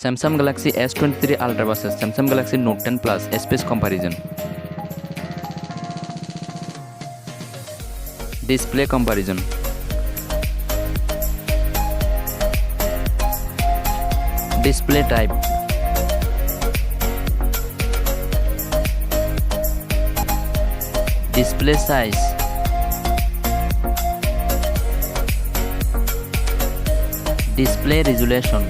Samsung Galaxy S23 Ultra versus Samsung Galaxy Note 10 Plus space comparison. Display comparison. Display type. Display size. Display resolution.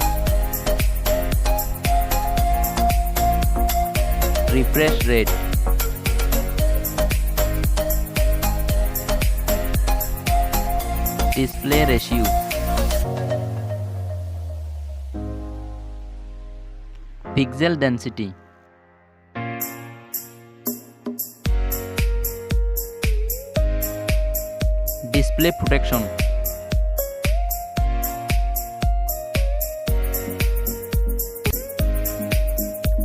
Refresh rate. Display ratio. Pixel density. Display protection.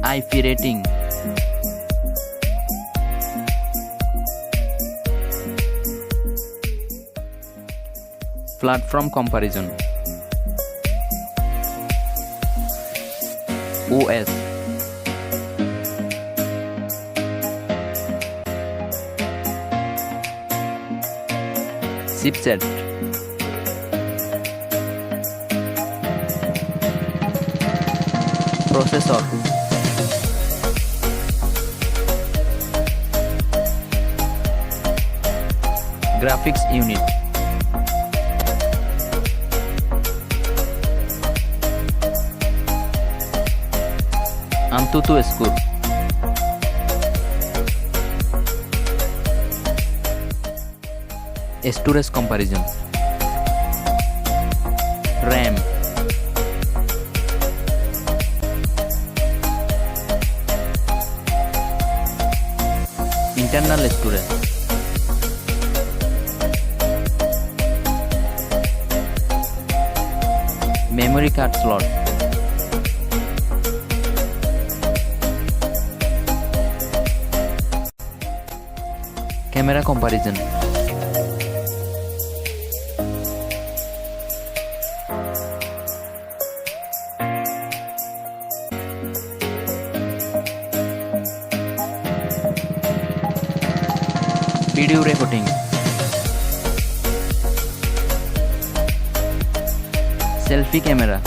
IP rating. Platform comparison. OS. Chipset. Processor. Graphics unit. AnTuTu score. Storage comparison. RAM. Internal storage. Memory card slot. Camera comparison. Video recording. Selfie camera.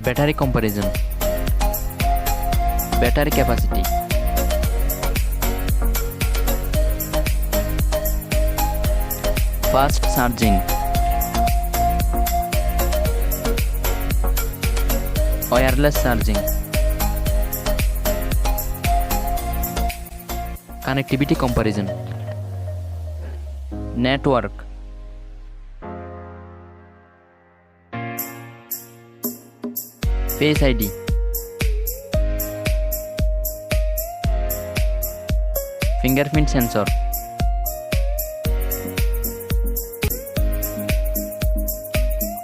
Battery comparison. Battery capacity. Fast charging. Wireless charging. Connectivity comparison. Network. Face ID. Fingerprint sensor.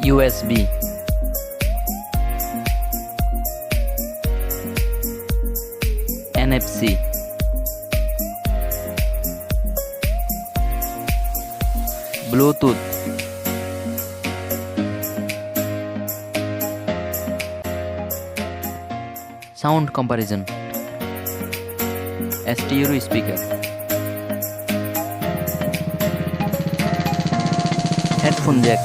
USB. NFC. Bluetooth. Sound comparison. Stereo speaker. Headphone jack.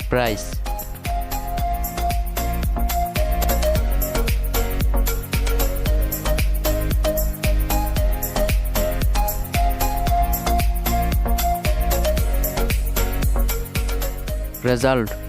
Price. Result.